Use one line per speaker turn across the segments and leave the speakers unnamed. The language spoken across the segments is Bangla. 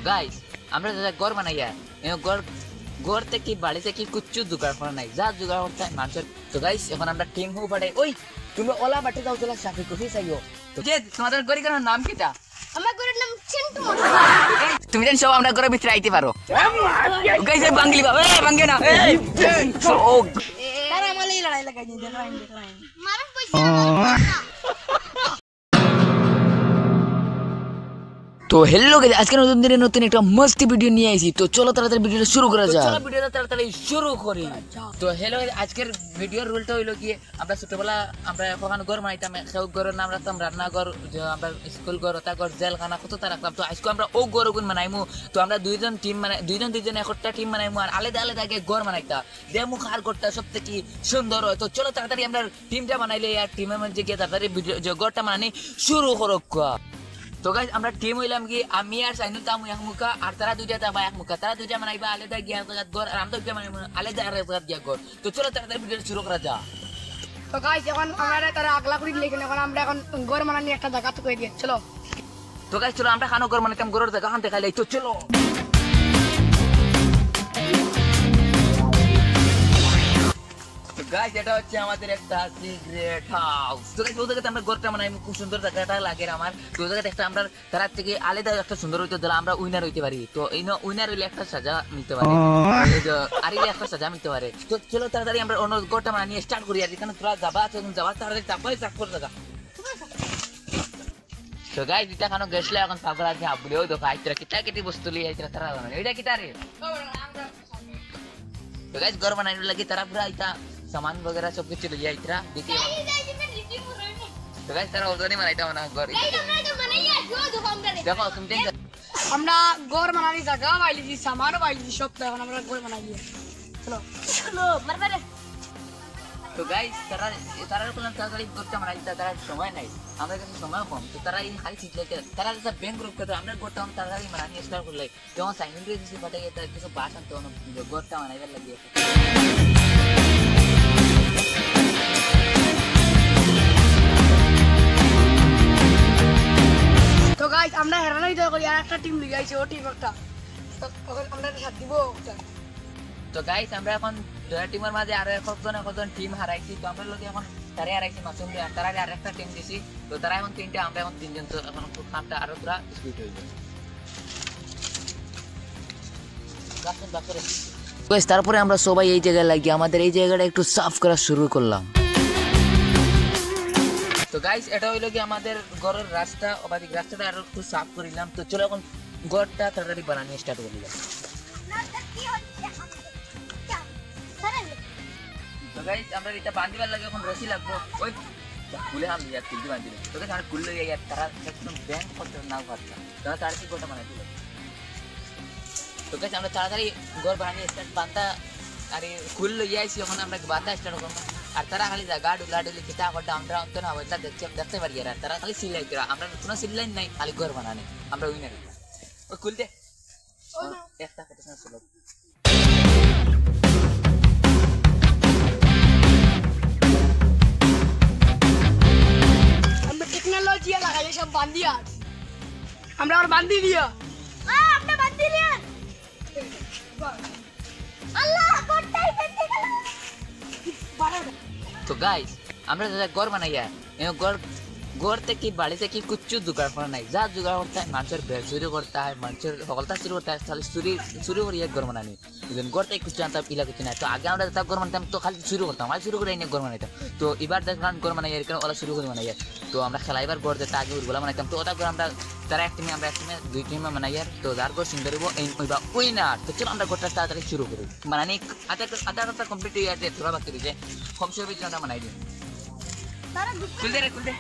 গাইস আমরা যা ঘর বানাইয়া ঘর ঘর থেকে বাড়ি থেকে কিচ্ছু জোগাড় করা নাই, যা জোগাড় করতে হয় মানুষের। তো গাইস এখন আমরা টিম হয়ে পাঠাই। ওই তুমি ওলা বাটে যাও, চলা সাফি কফি চাইও। তো যে তোমাদের গরিবের নাম কিটা?
আমার ঘরের নাম চিন্টু।
তুমি জানো সব আমরা ঘরের ভিতরে আইতে পারো। গাইস বাঙ্গলি বাবা বাঙ্গে না ও
তারা আমালে লড়াই লাগাই দিই মারুন পয়সা।
তো হ্যালো গাইস, আজকে নতুন দিনে নতুন একটা মস্তি ভিডিও নিয়ে আইছি। তো চলো তাড়াতাড়ি ভিডিওটা শুরু করা যাক। চলো ভিডিওটা তাড়াতাড়ি শুরু করি। তো হ্যালো গাইস, আজকের ভিডিওর রুলটা হইলো কি, আমরা ছোটবেলা আমরা কখনো ঘর বানাইতাম, কেউ ঘরের নাম রাখতাম রান্নাঘর, আমরা স্কুল ঘর, ওটা ঘর, জেলখানা কতটা রাখতাম। তো আজকে আমরা ও ঘর গুণ বানাইমু। তো আমরা দুইজন একটা টিম বানাইমু আর আলাদা আলাদা ঘর বানাইতা দেমু কার ঘরটা সব থেকে সুন্দর হয়। তো চলো তাড়াতাড়ি আমরা টিমটা বানাইলে আর টিমের মধ্যে গিয়ে তাড়াতাড়ি ঘরটা বানানি শুরু করো। তো গাইস আমরা টিম হইলাম কি, আমি আর সাইনুল তামু এক মুখা আর তারা দুইটা তাবা এক মুখা, তারা দুইটা বানাইবা আলাদা গিয়া ঘর আর আমরা দুইটা বানাইবো আলাদা আলাদা গিয়া ঘর। তো চলো তাড়াতাড়ি ভিডিও শুরু করা যাক।
তো গাইস এখন আমরা তারা আগলা করি লেগে এখন আমরা এখন ঘর বানানি একটা জায়গা তো কই দিয়ে চলো।
তো গাইস চলো আমরা খানো ঘর বানাইতাম, ঘরের জায়গা খান দেখাইলাই। তো চলো গাইস এটা হচ্ছে আমাদের একটা সিক্রেট হাউস। তো গাইস ওই জায়গাতে আমরা ঘরটা বানাই, খুব সুন্দর জায়গাটা লাগে আমার। তো ওই জায়গাতে একটা আমরা তার থেকে আলাদা একটা সুন্দর হইতে দিলে আমরা উইনার হইতে পারি। তো এই উইনার হইলে একটা সাজা নিতে পারে, আর হইলে একটা সাজা নিতে পারে। তো চলো তাড়াতাড়ি আমরা অন্য ঘরটা বানিয়ে স্টার্ট করি। আর এখানে তোরা যাবা তাড়াতাড়ি চাপাই চাপ করে জায়গা। তো গাইস এটা খানো গেছলে এখন পাগল আছে আবুলেও তো গাইস তোরা কিটা কিটি বস্তু লিয়ে আইতরা তারা বানাই এটা কিটা রে। তো গাইস ঘর বানাইতে লাগি তারা পুরা এটা सामान वगैरह सब कुछ ले आई इतना देखिए। तो गाइस तारा ओदनी बनाइता ना घर देखो तुम देख
আমরা ঘর বানানি জায়গা বাইলি সামান বাইলি সব তো এখন আমরা ঘর বানাই চলো চলো মারবারে।
তো গাইস তারা কোন তাড়াতাড়ি ঘরটা বানাইতা, তারা সময় নাই, আমাদের কাছে সময় কম। তো তারা এই খালি ঠিক লাগে তারা যেটা ব্যাংক গ্রুপ করে আমরা ঘরটা তাড়াতাড়ি বানানি স্টার্ট করলে যখন সাইন রে দিছি পাঠাই এটা কিছু বাসন তো ঘরটা বানাইবার লাগিয়ে।
তো গাইস আমরা হেরানোই তো করি আর একটা টিম লিয়ে আইছে ও টিম একটা তো এখন আমরা সাথ দিব।
তো গাইস আমরা এখন দুটা টিমের মাঝে আর কতজন টিম হারাইছি। তো আমরা লোক এখন তারা হারাইছি মাসুম দিয়ে, তারা আর একটা টিম দিছি। তো তারা এখন তিনটা, আমরা এখন তিনজন। তো এখন কামটা আরো পুরা স্পিড হয়ে যাবে। গাইস তারপরে আমরা সবাই এই জায়গায় লাগিয়ে আমাদের এই জায়গাটা একটু সাফ করা শুরু করলাম। তো গাইস এটা হইলো কি আমাদের ঘরের রাস্তা, ওদিক রাস্তাটা আরো একটু সাফ করিলাম। তো চলো এখন ঘরটা তাড়াতাড়ি বানানো স্টার্ট করিলাম। তো গাইস আমরা এটা বাঁধিবার লাগে এখন রশি লাগবো, ওই খুলে আমি আর তুলতে বাঁধিলে। তো গাইস আমরা খুললে যাই আর তারা একদম ব্যাংক করতে না পারতাম, তারা তাড়াতাড়ি ঘরটা বানাই দিল। তো গাইস আমরা তাড়াতাড়ি ঘর বানিয়ে স্টার্ট বাঁধা আর খুললে যাইছি এখন আমরা বাঁধা স্টার্ট করবো। আর তারা খালি গাড়ি কিতা করতে আমরা অন্ত না ওইটা দেখতে পারি। আর তারা খালি সিলাই করা, আমরা কোনো সিলাই নাই, খালি ঘর বানানে আমরা উইনার। ওই খুলতে একটা কথা শুনো
আমরা টেকনোলজি লাগাই সব বান্ধিয়া আমরা আর বান্ধি দিয়া আমরা বান্ধি দিয়া আল্লাহ কোটাই বেঁচে গেল।
তো গাইস আমরা যা ঘর বানাইয়া ঘর থেকে বাড়ি থেকে কিচ্ছু জোগাড় করা নাই, যা জোগাড় করতে হয় মানুষের বেড় চুরি করতে হয়, মানুষের সকলটা চুরি করতে হয়, খালি চুরি করিয়া ঘর বানানি। ঘর থেকে কিছু জানতাম ইলা কিছু নাই। তো আগে আমরা যেটা ঘর বানাতাম তো খালি চুরি করতাম, আর চুরি করে এনে ঘর বানাইতাম। তো এবার দেখলাম ঘর বানাই এর কারণে ওরা শুরু করে বানাই। তো আমরা খেলাইবার ঘর যেটা আগে ওইগুলো বানাইতাম। তো ওটা ঘর আমরা তারা এক টিমে আমরা এক টিমে দুই টিমে বানাই। আর তো যার ঘর সুন্দর হইব ওইবা উইনার। তো চলো আমরা ঘরটা তাড়াতাড়ি শুরু করি বানানি। আধা কমপ্লিট হয়ে যাচ্ছে, থোড়া বাকি রয়েছে, কমসে কম বানাই দিই খুলতে।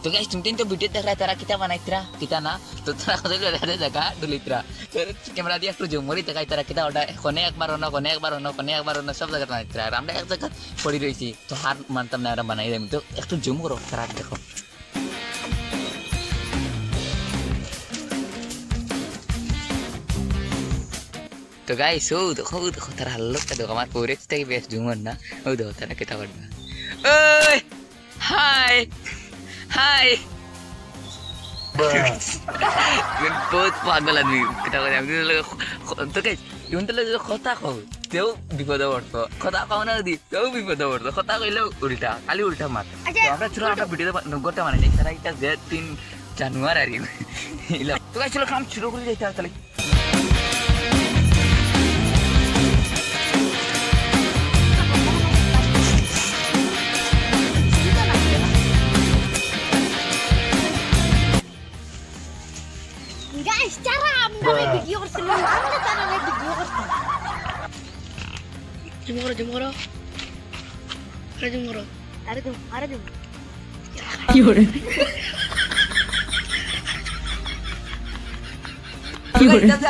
तो गाइस तुम तीन तो वीडियो देख रहा है तारा किता बनाइतरा किता ना। तो तारा कदे रे जगह डुलितरा तो कैमरा दिया একটু জমরি দেখাই তারা কিতা ওটা কোনে একবার অন্য সব জায়গা বানাইতরা। আর আমরা এক জায়গা পড়ি রইছি, তো হার মানতাম না আমরা বানাই দেম। তো একটু জুম করো তারা দেখো। তো গাইস ও দেখো তারা হালকা দেখো আমার পরে থেকে বেশ জুমর না। ও দেখো তারা কিতা করবে। ওই হাই বহুত পাগল আদমি কিতা করে আমি তো গাইস ইউন তো লাগে কথা কও তেও বিপদে পড়তো কথা কও না দি তেও বিপদে পড়তো কথা কইলে উল্টা খালি উল্টা মার তো আমরা চলো আমরা ভিডিওতে নগরটা মানে যাই তারা এটা যে 3 জানুয়ারি ইলা তো গাইস চলো কাম শুরু করে যাইতে তাহলে
Guys, cara আমরা ভিডিও করছিলাম আমরা তারা ভিডিও করতাম জমরো আরে দিম
কি করে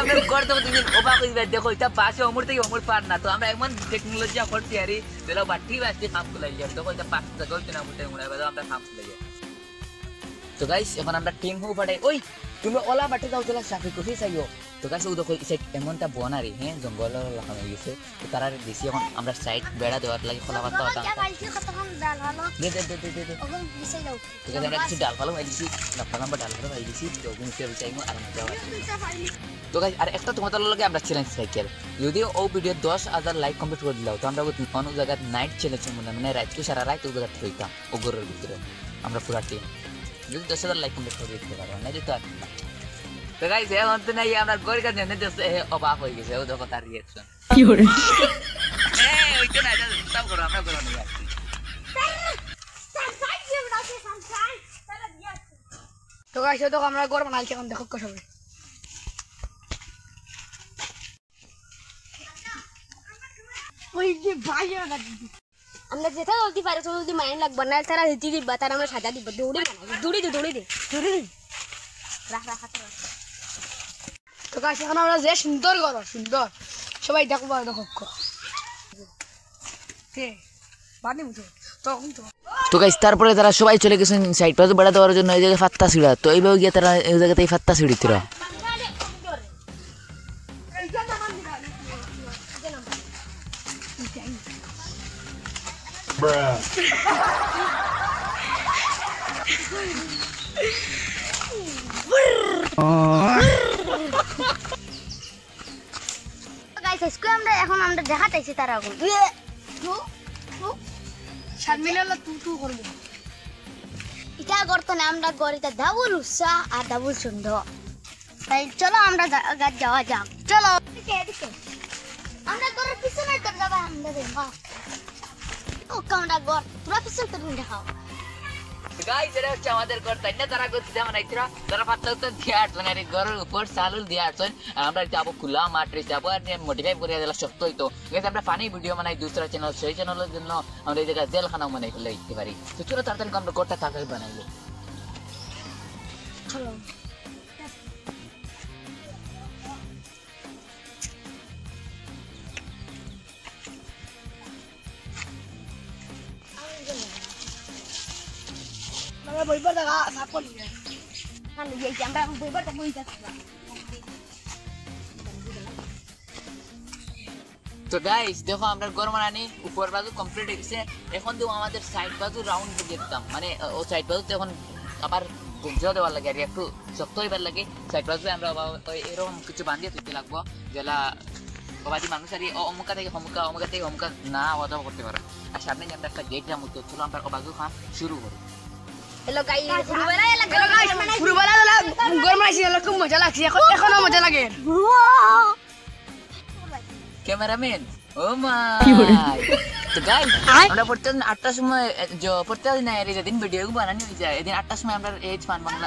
আমরা করতে তুমি অবাক হইবা দেখো এটা পাশে অমর থেকে অমর পার না তো আমরা এমন টেকনোলজি করতে আরি যেটা বাটি বাটি কাম করে যাই দেখো এটা পাশ থেকে গলতে না মুটে মুড়া বাদ আমরা কাম করে যাই তো গাইস এখন আমরা টিম হু পাঠাই ওই তুমি ওলা বাটি দাও তোলা সাফি কফি চাইও তো গাইস ও দেখো এই এমনটা বনারি হ্যাঁ জঙ্গল লাগানো হয়ে গেছে তো তারা বেশি এখন আমরা সাইড বেড়া দেওয়ার লাগে খোলা পাতা হতা দে তো গাইস আমরা কিছু ডাল ফালো আইছি না ফালাম বা ডাল ফালো আইছি তো গুনতে চাইমু আর মজা হবে তো গাইস আর একটা তোমাদের লগে আমরা চ্যালেঞ্জ সাইকেল যদি ও ভিডিও 10,000 লাইক কমপ্লিট করে দিলাও তো আমরা কোন জায়গা নাইট চ্যালেঞ্জ মানে রাত কি সারা রাত ও জায়গা থইতাম ও গরের ভিতরে আমরা পুরা টিম যদি 10,000 লাইক কমপ্লিট করে দিতে পারো না দিতে আর তো গাইস এখন তো নাই আমরা গরি কাজ জানতে দে অবাক হয়ে গেছে ও দেখো তার রিঅ্যাকশন কি করে ওই তো না এটা সব করো আমরা করো না
তো গাইস তো আমরা গর বানাইছি এখন দেখো কষ্ট হবে ওই যে ভাই
আমরা যেটা জলদি পারে তো জলদি মাইন লাগবে না তারা দিতে দিবা তারা আমরা সাজা দিব দৌড়ে দে রাখ হাত রাখ
তো গাইস এখন আমরা যে সুন্দর করো সুন্দর সবাই দেখো দেখো কে বানি মুছো তখন
তো গাইস তারপরে তারা সবাই চলে গেছেন সাইড পাশে বেড়া দেওয়ার জন্য এই জায়গায় ফাত্তা ছিড়া তো এইভাবে গিয়ে তারা এই জায়গাতেই ফাত্তা ছিড়িতরা
গাইস আজকে এখন আমরা দেখাতেছি তারা এখন
শারমিলা তু করবে
এটা করতে না আমরা গরিটা ডাবল উৎসাহ আর ডাবল সুন্দর তাই চলো আমরা যাওয়া যাক চলো এদিকে আমরা গরের পিছনে তো যাবা আমরা দেখো ও কামড়া গর পুরো পিছনে তো দেখাও
গাইস এরা হচ্ছে আমাদের ঘর তাই না তারা করতে যেমন আইতরা তারা পাত্তা তো দিয়ার মানে এই ঘরের উপর চালুল দিয়ার আমরা যাবো খোলা মাঠে যাবো আর মোটিভাইট করে দিলা শক্ত হইতো গাইস আমরা ফানি ভিডিও বানাই দুসরা চ্যানেল সেই চ্যানেলের জন্য আমরা এই জায়গায় জেলখানা বানাই ফেলে দিতে পারি তো চলো তাড়াতাড়ি আমরা ঘরটা তাড়াতাড়ি বানাইলো
চলো
আমরা বইবার দেখা সাপ করি
আমি এই যে আমরা বইবার তো বই যাচ্ছি
তো গাইস দেখো আমরা ঘর বানানি উপর বাজু কমপ্লিট হয়ে গেছে এখন তো আমাদের সাইড বাজু রাউন্ড দিয়ে দিতাম মানে ও সাইড বাজু এখন আবার গুঞ্জা দেওয়ার লাগে আর একটু শক্ত হইবার লাগে সাইড বাজু আমরা এরকম কিছু বান্ধিয়ে দিতে লাগবো যেটা বাবাজি মানুষ আর অমুকা থেকে অমুকা না আওয়া যাওয়া করতে পারে আর সামনে যে আমরা একটা গেট যাবো তো চলো আমরা বাজু খান শুরু করি
হ্যালো গাইস ফুরবেলায় লাগে
ফুরবেলা গর মাইছি খুব মজা লাগছে এখনো মজা লাগে
ক্যামেরাম্যান ও মাই তো গাইস আমরা প্রত্যেকদিন 8টার সময় প্রত্যেকদিন না যেদিন ভিডিও বানানি হয়ে যায় এদিন 8টার সময় আমরা এজ fun Bangla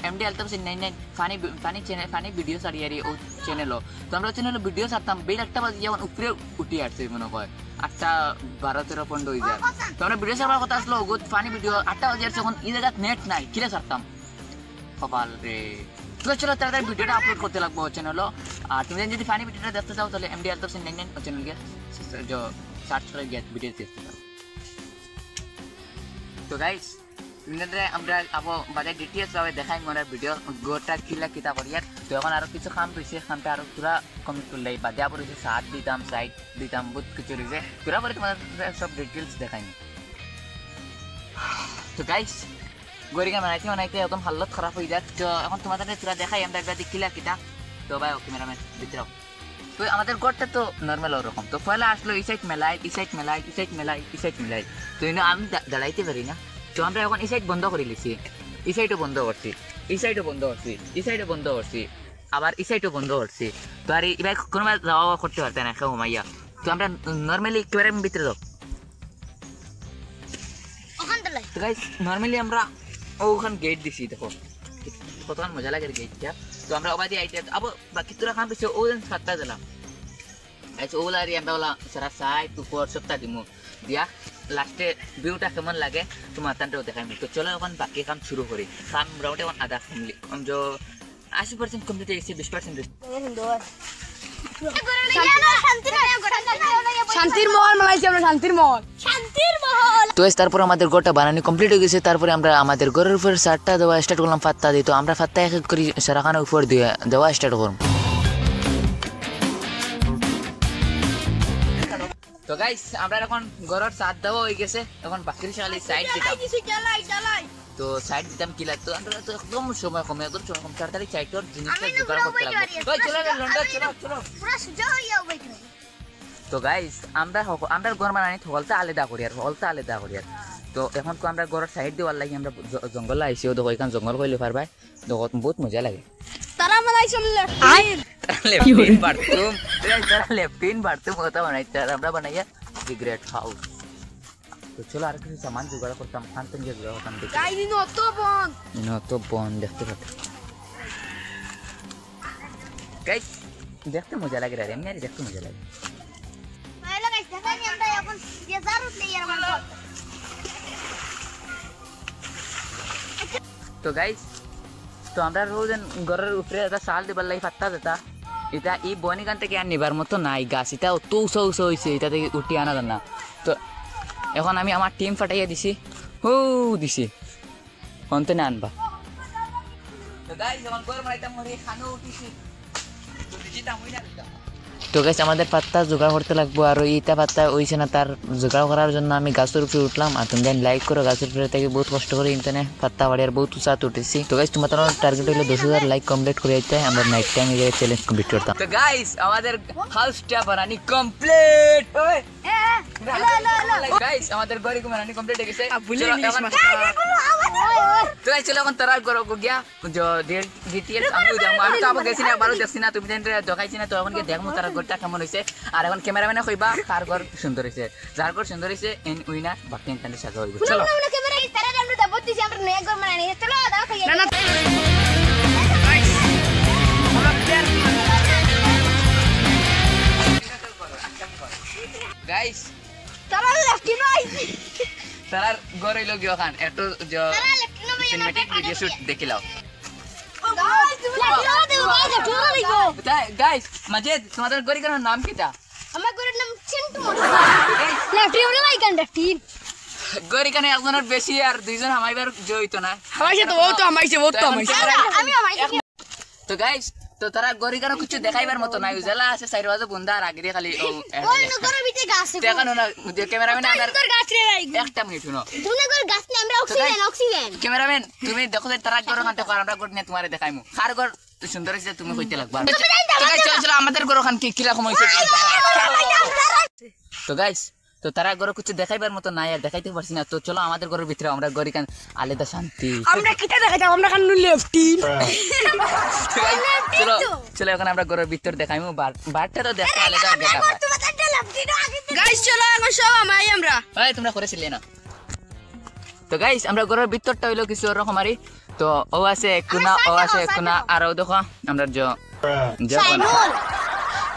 MD Altaf 99 funny channel funny video সারিয়ারি ও চ্যানেলও তো আমরা চ্যানেলে ভিডিও ছাড়তাম বেল একটা বাজে যেমন উপরে উঠে আসছে মনে হয় 8টা 12 13 হয়ে যায় তো আমরা ভিডিও ছাড়ার কথা আসলো গুড ফানি ভিডিও 8টা বাজে আসছে এখন এই জায়গায় নেট নাই কিরে ছাড়তাম কপাল রে তো চলো তাড়াতাড়ি ভিডিওটা আপলোড করতে লাগবো চ্যানেলও আর তুমি যদি ফানি ভিডিওটা দেখতে চাও তাহলে এমডি আলতাফ 99 চ্যানেল গিয়ে সার্চ করে গিয়ে ভিডিও দেখতে পারো তো গাইস আমরা আবো বাজার ডিটেলস ভাবে দেখাই মনে ভিডিও গোটা কিলা কিতা করিয়ার তো এখন আরো কিছু কাম রয়েছে কামটা আরো পুরা কমপ্লিট করলে বাদে আবার রয়েছে সাত দিতাম সাইড দিতাম বহুত কিছু রয়েছে পুরা পরে তোমাদের সব ডিটেলস দেখাইনি তো গাইস গরিকা বানাইতে বানাইতে একদম হালত খারাপ হয়ে যায়। তো এখন তোমাদের তোরা দেখাই আমরা একবার দেখিলা কিটা। তো ভাই ক্যামেরাম্যান ভিতরাও। তো আমাদের ঘরটা তো নর্মাল ওরকম। তো পয়লা আসলো এই সাইড মেলাই, এই সাইড মেলাই, এই সাইড মেলাই, এই সাইড মেলাই। তো আমি দাঁড়াইতে পারি না। তো আমরা এখন এই সাইড বন্ধ করে লিছি, এই সাইডও বন্ধ করছি, এই সাইডও বন্ধ করছি, এই সাইডও বন্ধ করছি, আবার এই সাইডও বন্ধ করছি। তো আর এবার কোনো যাওয়া করতে পারতে না কেউ ঘুমাইয়া। তো আমরা নর্মালি একেবারে ভিতরে যাও। তো গাইস নর্মালি আমরা ওখান গেট দিছি, দেখো কতক্ষণ মজা লাগে গেটটা। তো আমরা ওবাদি আইতে আবো বাকি তোরা খান পেছে ওজন 7টা দিলাম। আচ্ছা ওলা রি আমরা ওলা সারা সাইড উপর সবটা দিমু দিয়া লাস্টে ভিউটা কেমন লাগে তোমার তানটাও দেখাই। তো চলো এখন বাকি কাম শুরু করি। কাম মোটামুটি এখন আধা কমলি जो 80% কমপ্লিট হয়ে গেছে, 20%
শান্তির মহল বানাইছি আমরা, শান্তির মহল।
তো তারপর আমাদের ঘরটা বানানো কমপ্লিট হয়ে গেছে। তারপরে আমরা আমাদের ঘরের উপর সারটা দেওয়া স্টার্ট করলাম, পাত্তা দিই। তো আমরা পাত্তা এক এক করে সারাখানের উপর দিয়ে দেওয়া স্টার্ট করলাম। তো গাইস আমরা এখন ঘরের ছাদ দেওয়া হয়ে গেছে, এখন বাকির শালি সাইড দিতাম। তো সাইড দিতাম কি লাগতো, আমরা তো একদম সময় কমে, একদম সময় কম, তাড়াতাড়ি সাইডের জিনিসটা জোগাড় করতে লাগবে। ওই চলো রে লন্ডন, চলো চলো। তো গাইস আমরা ঘর বানানি হলতা আলাদা করি আর হলতা আলাদা করি আর। তো এখন তো আমরা ঘরের সাইড দেওয়ার লাগে আমরা জঙ্গল আইছি। ও দেখো এখান জঙ্গল কইলে পারবাই, দেখো বহুত মজা লাগে।
তারা বানাইছে
লেফটিন বাথরুম, তারা লেফটিন বাথরুম কথা বানাইছে আর আমরা বানাইয়া সিগারেট হাউস। তো চলো আর কিছু সামান জোগাড় করতাম, খান থেকে জোগাড় করতাম। তো বন দেখতে পাচ্ছি গাইস, দেখতে মজা লাগে রে, এমনি দেখতে মজা লাগে। তো গাইস তো আমরা রোজ ঘরের উপরে একটা শাল দিবার লাগে পাত্তা যেটা এটা এই বনিগান থেকে আর নিবার মতো নাই গাছ, এটা অত উঁচা উঁচা হয়েছে, এটা থেকে উঠিয়ে আনা যায় না। তো এখন আমি আমার টিম ফাটাইয়া দিছি, হো দিছি অন্তে না আনবা। তো গাইস যখন ঘর বানাইতাম মরে খানো উঠিছি, তো দিছিতাম হই না দিতাম। তো গাইস আমাদের পাত্তা জোগাড় করতে লাগবো, আর এইটা পাত্তা হইছে না, তার জোগাড় করার জন্য আমি গাছের উপরে উঠলাম। আর তুমি লাইক করো, গাছের উপরে থেকে বহুত কষ্ট করে ইন্টারনেট পাত্তা বাড়ি আর বহুত উঁচাত উঠেছি। তো গাইস তোমার টার্গেট হইলো 10,000 লাইক কমপ্লিট করে দিতে, আমরা নাইট টাইম এই চ্যালেঞ্জ কমপ্লিট করতাম। তো গাইস আমাদের হাউসটা বানানি কমপ্লিট। গাইস আমাদের ঘরে বানানি কমপ্লিট হয়ে গেছে। তো গাইস চলো এখন তারা ঘর গিয়া ডিটেইলস আমি দেখাবো। আমি তো আবার গেছি না, বারো দেখছি না, তুমি দেখাইছি না। তো এখন গিয়ে দেখবো তারা ঘরটা কেমন হয়েছে। আর এখন ক্যামেরাম্যানে কইবা কার ঘর সুন্দর হয়েছে, যার ঘর সুন্দর হয়েছে এন উইনার বাকি ইন্টারনেট সাজা হইব। চলো গাইস তারার ঘর হইলো গিয়ে ওখান একটু সিনেমেটিক ভিডিও শুট দেখিলাও। গাইস মাঝে তোমাদের গরিকার নাম কিটা?
আমার ঘরের নাম চিন্টু।
গরিকানে একজনের বেশি আর দুইজন আমাইবার জড়িত না। তো গাইস তো তারা গরিকার কিছু দেখাইবার মতো নাই, উজালা আছে সাইড বাজে বন্ধা আর আগে খালি দেখানো না। ক্যামেরাম্যান একটা মিনিট শুনো, ক্যামেরাম্যান তুমি দেখো তারা ঘর ওখান থেকে আমরা ঘর নিয়ে তোমার দেখাইমু কার ঘর সুন্দর হয়েছে তুমি কইতে লাগবা। চলো আমাদের ঘর ওখান কি কিরকম হয়েছে। তো গাইস তো তারা ঘরে কিছু দেখাইবার মতো নাই আর দেখাইতে পারছি না। তো চলো আমাদের ঘরের ভিতরে আমরা গরিকান আলাদা শান্তি
আমরা কিটা দেখাইতাম, আমরা কান লেফটিন।
চলো চলো এখন আমরা ঘরের ভিতর দেখাইমু, বারটা তো দেখা আলাদা দেখা পায়।
গাইস চলো এখন সব আমাই আমরা
এই তোমরা করেছিলে না। তো গাইস আমরা ঘরের ভিতরটা হইলো কিছু রকমারি। তো ও আছে কোনা, ও আছে কোনা, আর ও দেখো আমরা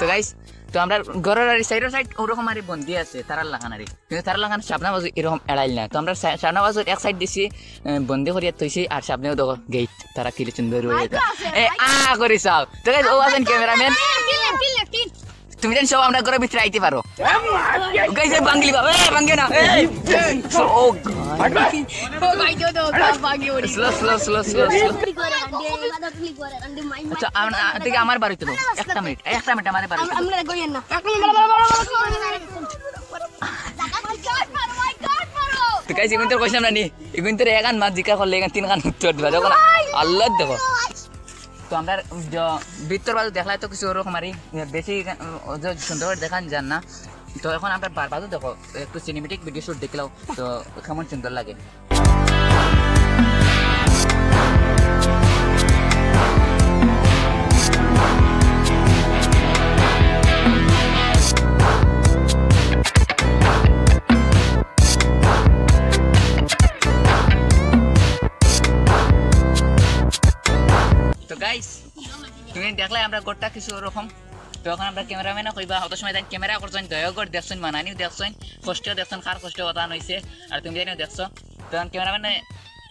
তো গাইস তো আমরা ঘরের সাইডের সাইড ওরকম আর বন্দি আছে তারার লাগানারি, কিন্তু তারার লাগান সামনা বাজু এরকম এড়াইল না। তো আমরা সামনা বাজুর এক সাইড দিছি বন্দি করিয়া থইছি, আর সামনেও দেখো গেট তারা কি সুন্দর করি চাও। তো গাইস ও আছেন ক্যামেরাম্যান, তুমি জান সব আমরা ঘরের ভিতরে আইতে পারো। গাইস বাঙ্গলি বাবা বাঙ্গে না ও slow slow slow slow slow. আচ্ছা আমার বাড়িতে একটা মিনিট আমার বাড়িতে। গাইস এগুন তোর কইছিলাম না নি এগুন তোর একান মাছ জিকা করলে এখান 3 খান উত্তর দিবা যখন আল্লাহ দেখো তো আমরা ভিতর বাজু দেখলাই তো কিছু ওরকম আরই বেশি সুন্দর দেখান যান না তো এখন আমরা বাজু দেখো একটু সিনেমেটিক ভিডিও শুট দেখলাও তো কেমন সুন্দর লাগে তো গাইস তুমি দেখলে আমরা গোটা কিছু ওরকম তো এখন আমরা ক্যামেরাম্যানও কইবা অত সময় তাই ক্যামেরা করছেন দয়াগর দেখছেন মানানিও দেখছেন কষ্ট দেখছেন কার কষ্ট কথা নইছে আর তুমি জানিও দেখছো তখন ক্যামেরাম্যানে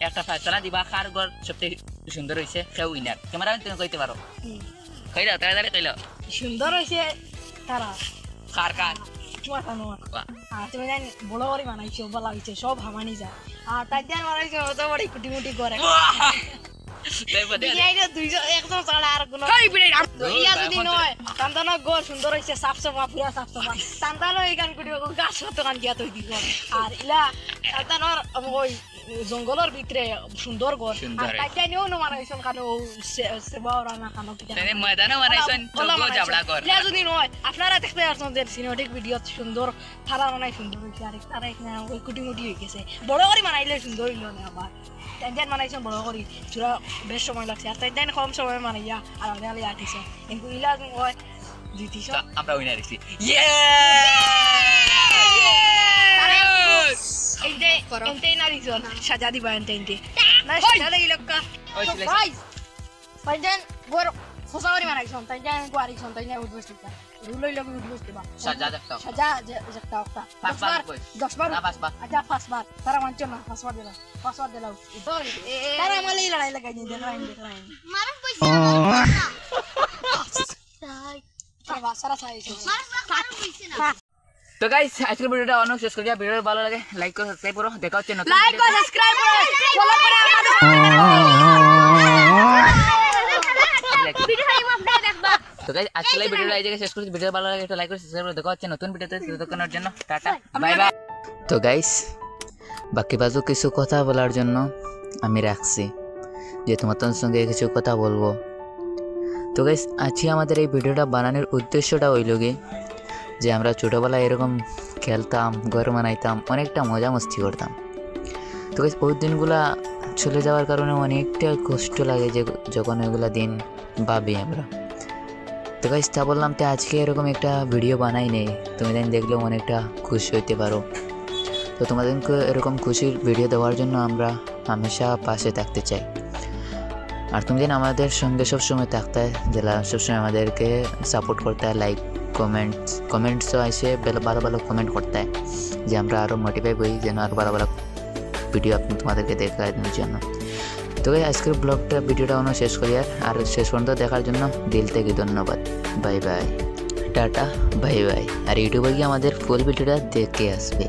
একটা ফাইসলা দিবা কার ঘর সবচেয়ে সুন্দর হইছে কেউ উইনার ক্যামেরাম্যান তুমি কইতে পারো কইলা তাড়াতাড়ি কইলা
সুন্দর হয়েছে তারা
কার কার
তোমার আর তুমি জানি বড় করে বানাইছো বলা হয়েছে সব হামানি যায় আর তাই দিয়ে বানাইছো অত বড় কুটি মুটি করে একদম ছাড়া আর কোনো ইয়া যদি নয় তান্তানো গোর সুন্দর হয়েছে সাফ সাফা পুরা সাফ সাফা তান্তানো এই গান কুটি গাছ কত গান গিয়া তৈ দিব আর ইলা তান্তানোর ওই জঙ্গলের ভিতরে সুন্দর ঘর আর তাই জানিও না মানাইছেন কারণ সেবা ওরা না কানো কি
জানে ময়দানও বানাইছেন তো জাবড়া ঘর
ইলা যদি নয় আপনারা দেখতে পাচ্ছেন যে সিনেমেটিক ভিডিও সুন্দর থালা বানাই সুন্দর হয়েছে আর তারা এখানে ওই কুটি মুটি হয়ে গেছে বড় করে বানাইলে সুন্দর হইল না আবার তাই বানাইছেন বড় করি চূড়া বেশ সময় লাগছে আর তাই কম সময় বানাইয়া আর আলে আটিস কিন্তু ইলা হয় জিতিস
আমরা উইনার হইছি
এনতে না রিজন সাজা দিবা এনতে না সাজা লাগি লক্কা গাইস পাইদেন গোর ফসাওরি মারাইছন তাই জান গোয়ারিছন তাই না উঠবস দিবা রুলই লাগি উঠবস দিবা
সাজা দেখতা
সাজা দেখতা ওটা 10 বার আচ্ছা 5 বার তারা মানছ না 5 বার দিলাও তারা মালাই লড়াই লাগাই দেখাই
মারুন পয়সা তাই
বাবা সারা চাই
মারুন পয়সা না
তো গাইস আজকের ভিডিওটা অনেক শেষ করি ভিডিও ভালো লাগে লাইক করো সাবস্ক্রাইব করো দেখা হচ্ছে নতুন
লাইক করো সাবস্ক্রাইব করো ফলো করে আমাদের
ভিডিও টাইম আপডেট দেখবা
তো গাইস আজকের এই ভিডিওটা এই জায়গায় শেষ করছি ভিডিও ভালো লাগে একটু লাইক করে সাবস্ক্রাইব করে দেখা হচ্ছে নতুন ভিডিওতে ততক্ষণের জন্য টাটা বাই বাই তো গাইস বাকি বাজু কিছু কথা বলার জন্য আমি রাখছি যে তোমাদের সঙ্গে কিছু কথা বলবো তো গাইস আজকে আমাদের এই ভিডিওটা বানানোর উদ্দেশ্যটা হইল কি যে আমরা ছোটোবেলায় এরকম খেলতাম ঘর বানাইতাম অনেকটা মজা মস্তি করতাম তো গাইস ওই দিনগুলা চলে যাওয়ার কারণে অনেকটা কষ্ট লাগে যে যখন ওইগুলা দিন ভাবি আমরা তো গাইস তা বললাম তো আজকে এরকম একটা ভিডিও বানাই নেই তুমি দিন দেখলেও অনেকটা খুশি হইতে পারো তো তোমাদেরকে এরকম খুশির ভিডিও দেওয়ার জন্য আমরা হামেশা পাশে থাকতে চাই আর তুমি দিন আমাদের সঙ্গে সবসময় থাকতে হয় যারা সবসময় আমাদেরকে সাপোর্ট করতে হয় লাইক কমেন্টসও আসে ভালো ভালো কমেন্ট করতে হয় যে আমরা আরও মোটিভেট হই যেন আরও ভালো ভালো ভিডিও আপনি তোমাদেরকে দেখানোর জন্য তো আজকের ব্লগটা ভিডিওটা অনেক শেষ করি আর শেষ পর্যন্ত দেখার জন্য দিল থেকে ধন্যবাদ bye bye tata bye bye আর ইউটিউবে গিয়ে আমাদের ফুল ভিডিওটা দেখে আসবে